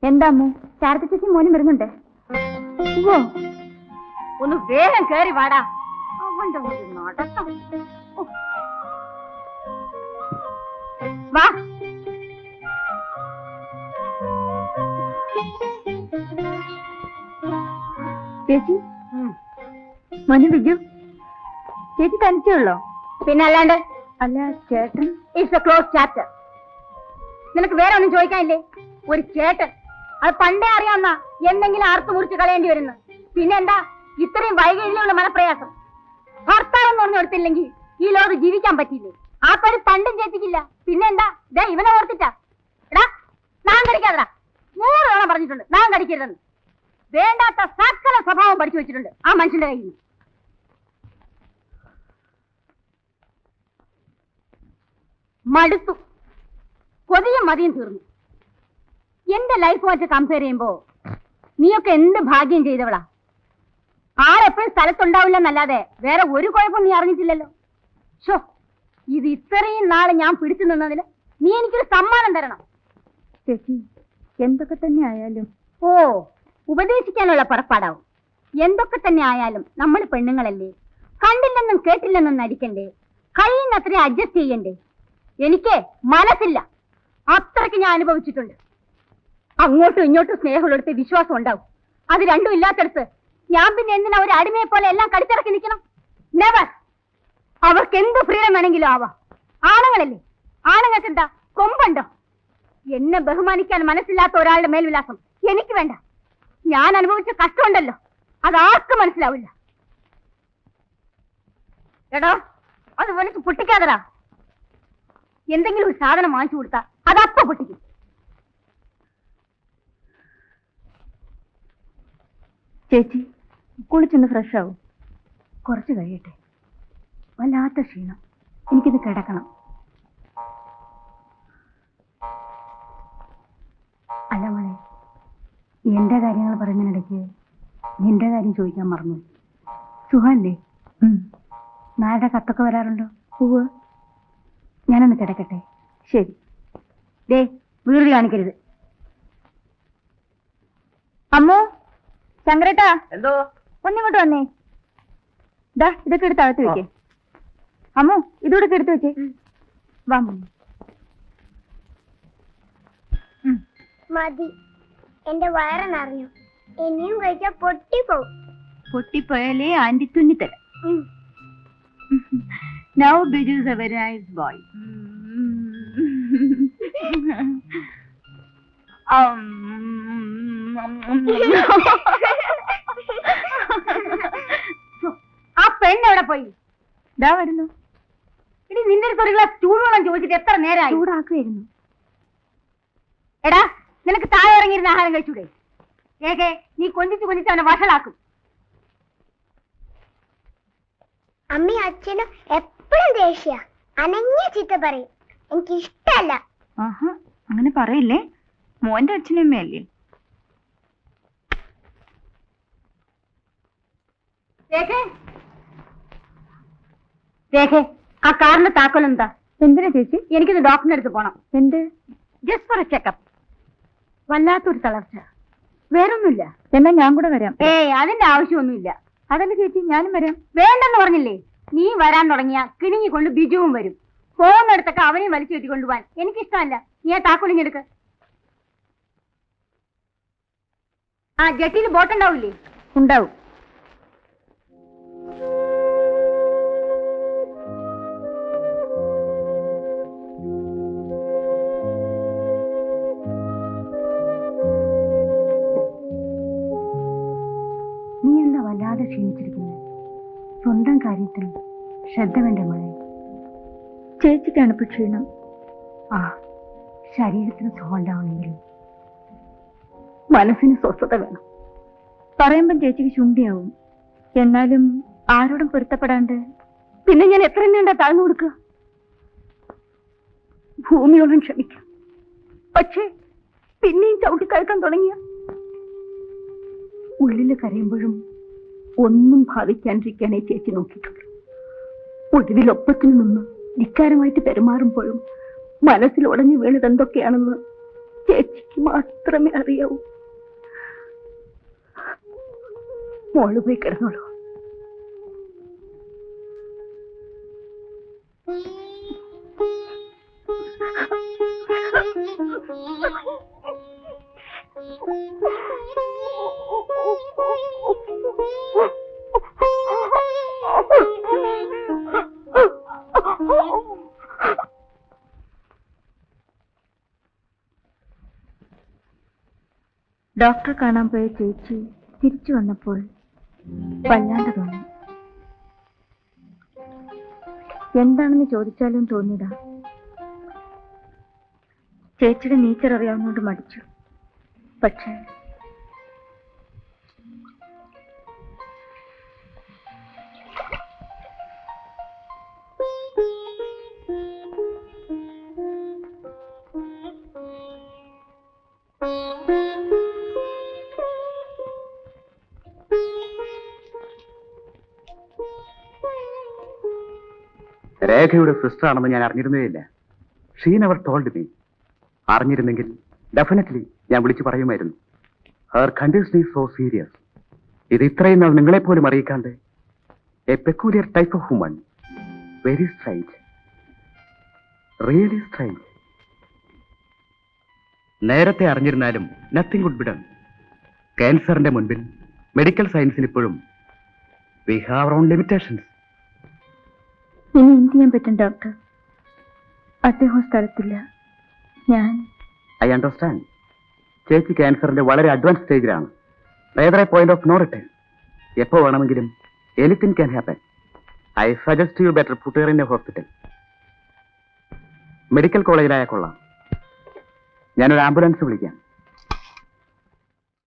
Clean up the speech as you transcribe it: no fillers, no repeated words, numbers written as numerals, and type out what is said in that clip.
എന്താ അമ്മു? ശാരദ ചേച്ചി മോനും വരുന്നുണ്ട്. ഒന്ന് വേഗം കേറി വാടാ. അവന്റെ ഒരു നടത്തം. വാ. ചേച്ചി മോനും ബിജു. ചേച്ചി തനിച്ചേ ഉള്ളോ? പിന്നെ അല്ലാണ്ട്. അല്ല ചേട്ടൻ? It's A close chapter. നിനക്ക് വേറെ ഒന്നും ചോദിക്കാനില്ലേ? ഒരു ചേട്ടൻ, അത് പണ്ടേ അറിയാവുന്ന എന്തെങ്കിലും ആർത്ത് മുറിച്ച് കളയേണ്ടി വരുന്നു. പിന്നെന്താ ഇത്രയും വൈകല്യമുള്ള മനപ്രയാസം? ഭർത്താവ് എന്ന് പറഞ്ഞു കൊടുത്തില്ലെങ്കിൽ ഈ ലോകത്ത് ജീവിക്കാൻ പറ്റില്ലേ? ആ പരി പണ്ടും ചേച്ചിക്കില്ല. പിന്നെന്താ ദേ ഇവനെ ഓർത്തിട്ടാ. എടാ നാം കടിക്കാതടാ. 100 തവണ പറഞ്ഞിട്ടുണ്ട് നാം കടിക്കരുതെന്ന്. വേണ്ടാത്ത സകല സ്വഭാവം പഠിച്ചു വെച്ചിട്ടുണ്ട് ആ മനുഷ്യന്റെ കയ്യിൽ നിന്ന്. മടുത്തു. കൊതിയും മതിയും തീർന്നു. എന്റെ ലൈഫ് വെച്ച് കമ്പയർ ചെയ്യുമ്പോ നീയൊക്കെ എന്ത് ഭാഗ്യം ചെയ്തവളാ. ആരെപ്പോഴും സ്ഥലത്തുണ്ടാവില്ലെന്നല്ലാതെ വേറെ ഒരു കുഴപ്പം നീ അറിഞ്ഞിട്ടില്ലല്ലോ. ഷോ, ഇത് ഇത്രയും നാളെ ഞാൻ പിടിച്ചു നിന്നതിന് നീ എനിക്കൊരു സമ്മാനം തരണം. ചേച്ചി എന്തൊക്കെ തന്നെ ആയാലും. ഓ, ഉപദേശിക്കാനുള്ള പുറപ്പാടാവും. എന്തൊക്കെ തന്നെ ആയാലും നമ്മൾ പെണ്ണുങ്ങളല്ലേ, കണ്ടില്ലെന്നും കേട്ടില്ലെന്നും നടിക്കണ്ടേ, കഴിയുന്നത്രയും അഡ്ജസ്റ്റ് ചെയ്യണ്ടേ. എനിക്ക് മനസ്സില്ല, അത്രയ്ക്ക് ഞാൻ അനുഭവിച്ചിട്ടുണ്ട്. അങ്ങോട്ടും ഇങ്ങോട്ടും സ്നേഹമുള്ളടുത്ത് വിശ്വാസം ഉണ്ടാവും. അത് രണ്ടും ഇല്ലാത്തടുത്ത് ഞാൻ പിന്നെ എന്തിനാ ഒരു അടിമയെ പോലെ എല്ലാം കടിച്ചിറക്കി നിൽക്കണം? നെവർ. അവർക്ക് എന്ത് ഫ്രീഡം വേണമെങ്കിലും ആവാം. ആണുങ്ങളല്ലേ, ആണുങ്ങൾക്ക് എന്താ കൊമ്പുണ്ടോ? എന്നെ ബഹുമാനിക്കാൻ മനസ്സില്ലാത്ത ഒരാളുടെ മേൽവിലാസം എനിക്ക് വേണ്ട. ഞാൻ അനുഭവിച്ച കഷ്ടമുണ്ടല്ലോ, അതാർക്കും മനസ്സിലാവില്ല. എടോ, അത് വലിച്ച് പൊട്ടിക്കാതടാ. എന്തെങ്കിലും ഒരു സാധനം വാങ്ങിച്ചു കൊടുത്താ അതപ്പ പൊട്ടിക്കും. ചേച്ചി കുളിച്ചൊന്ന് ഫ്രഷ് ആവും. കുറച്ച് കഴിയട്ടെ. വല്ലാത്ത ക്ഷീണം. എനിക്കിത് കിടക്കണം. അല്ല മോളെ, എന്റെ കാര്യങ്ങൾ പറയുന്നതിനിടയ്ക്ക് നിന്റെ കാര്യം ചോദിക്കാൻ മറന്നു. സുഖല്ലേ? നാളെ കത്തൊക്കെ വരാറുണ്ടോ? ഉവ്വ്. ഞാനൊന്ന് കിടക്കട്ടെ. ശരി. ദേ വീട് കാണിക്കരുത്. അമ്മോ, ശങ്കരേട്ടാ, എന്തോ? ഒന്നിങ്ങോട്ട് വന്നേ. ഇതാ ഇതൊക്കെ എടുത്ത് അകത്ത് വെക്കേ. അമ്മോ, ഇതോടൊക്കെ എടുത്ത് വെച്ചേ. വാ മതി, എന്റെ വയറ് നിറഞ്ഞു. ഇനിയും കഴിച്ചാൽ പൊട്ടിപ്പോവും. പൊട്ടിപ്പോയാലേ anti തുന്നിത്തരാം. Now Biju is a very nice boy. ആ പെണ്ണെവിടെ പോയി? ഇതാ വരുന്നു. ഇനി നിന്റെ അടുത്ത് ഒരു ഗ്ലാസ് ചൂടുവെള്ളം ചോദിച്ചിട്ട് എത്ര നേരമായി? ചൂടാക്കുമായിരുന്നു. എടാ, നിനക്ക് താഴെ ഇറങ്ങിയിരുന്ന ആഹാരം കഴിച്ചൂടെ? ഏകെ നീ കൊഞ്ചിച്ച് അവനെ വഷളാക്കും. അമ്മയും അച്ഛനും എപ്പോഴും ദേഷ്യ, അനങ്ങിയ ചീത്ത പറയും. എനിക്ക് ഇഷ്ടല്ല. ആഹാ, അങ്ങനെ പറയില്ലേ. മോന്റെ അച്ഛനും അമ്മയല്ലേ. രേഖേ, ആ കാറിന്റെ താക്കോൽ എന്താ? എന്തിനാ ചേച്ചി? എനിക്കൊന്ന് ഡോക്ടറിന്റെ അടുത്ത് പോണം. എന്ത്? Just for A checkup. വല്ലാത്തൊരു തളർച്ച, വേറൊന്നുമില്ല. എന്നാ ഞാൻ കൂടെ വരാം. അതിന്റെ ആവശ്യമൊന്നുമില്ല. അതല്ല ചേച്ചി, ഞാനും വരാം. വേണ്ടെന്ന് പറഞ്ഞില്ലേ? നീ വരാൻ തുടങ്ങിയ കിണിങ്ങിക്കൊണ്ട് ബിജുവും വരും. പോകുന്നിടത്തൊക്കെ അവനെയും വലിച്ചു കെട്ടിക്കൊണ്ടുപോവാൻ എനിക്കിഷ്ടമല്ല. നീ ആ താക്കോലിഞ്ഞെടുക്ക്. ആ ജെട്ടിയിൽ ബോട്ടുണ്ടാവില്ലേ? ഉണ്ടാവും. നീ എന്താ വല്ലാതെ ക്ഷീണിച്ചിരിക്കുന്നത്? സ്വന്തം കാര്യത്തിൽ ശ്രദ്ധ വേണ്ട മോളെ. ചേച്ചിക്കാണ് ഇപ്പൊ ക്ഷീണം. ആ, ശരീരത്തിന് സുഖം ഉണ്ടാവണമെങ്കിൽ മനസ്സിന് സ്വസ്ഥത വേണം. പറയുമ്പം ചേച്ചിക്ക് ചുണ്ടിയാവും. എന്നാലും ആരോടും പൊരുത്തപ്പെടാണ്ട് പിന്നെ ഞാൻ എത്ര നീണ്ട താഴ്ന്നു കൊടുക്കുക? ഭൂമിയോളം ക്ഷമിക്കാം, പക്ഷേ പിന്നെയും ചവിട്ടിക്കയറ്റാൻ തുടങ്ങിയ ഉള്ളില് കരയുമ്പോഴും ഒന്നും ഭാവിക്കാണ്ടിരിക്കാനേ ചേച്ചി നോക്കിയിട്ടുള്ളൂ. ഒടുവിലൊപ്പത്തിന് നിന്ന് ധിക്കാരമായിട്ട് പെരുമാറുമ്പോഴും മനസ്സിൽ ഉടഞ്ഞു വീണത് എന്തൊക്കെയാണെന്ന് ചേച്ചിക്ക് മാത്രമേ അറിയാവൂ. മോള് പോയി കിടന്നോളൂ. ഡോക്ടറെ കാണാൻ പോയ ചേച്ചി തിരിച്ചു വന്നപ്പോൾ വല്ലാണ്ട് തോന്നി. എന്താണെന്ന് ചോദിച്ചാലും തോന്നിയതാ. ചേച്ചിയുടെ നേച്ചർ അറിയാവുന്നോണ്ട് മടിച്ചു. പക്ഷേ രേഖയുടെ സിസ്റ്റർ ആണെന്ന് ഞാൻ അറിഞ്ഞിരുന്നേയില്ല. She never told me. അറിഞ്ഞിരുന്നെങ്കിൽ ഡെഫിനറ്റ്ലി ഞാൻ വിളിച്ചു പറയുമായിരുന്നു. Her condition is so serious. ഇത് ഇത്രയും നാൾ നിങ്ങളെപ്പോലും അറിയിക്കാണ്ട് a peculiar type of woman. Very strange, really strange. നേരത്തെ അറിഞ്ഞിരുന്നാലും നത്തിങ് വുഡ് ബി ഡൺ. ക്യാൻസറിന്റെ മുൻപിൽ മെഡിക്കൽ സയൻസിന് ഇപ്പോഴും we have our own limitations. ഇനി എന്ത് ചെയ്യാൻ പറ്റും ഡോക്ടർ? അദ്ദേഹം സ്ഥലത്തില്ല. ഞാൻ ഐ അണ്ടർസ്റ്റാൻഡ്. ചേച്ചി ക്യാൻസറിന്റെ വളരെ അഡ്വാൻസ് സ്റ്റേജിലാണ്. വേറെ പോയിന്റ് ഓഫ് നോ റിട്ടേൺ. എപ്പോ വേണമെങ്കിലും anything can happen. I suggest you better put her in a hospital. Medical കോളേജിലായ കൊള്ളാം. ഞാനൊരു ആംബുലൻസ് വിളിക്കാം.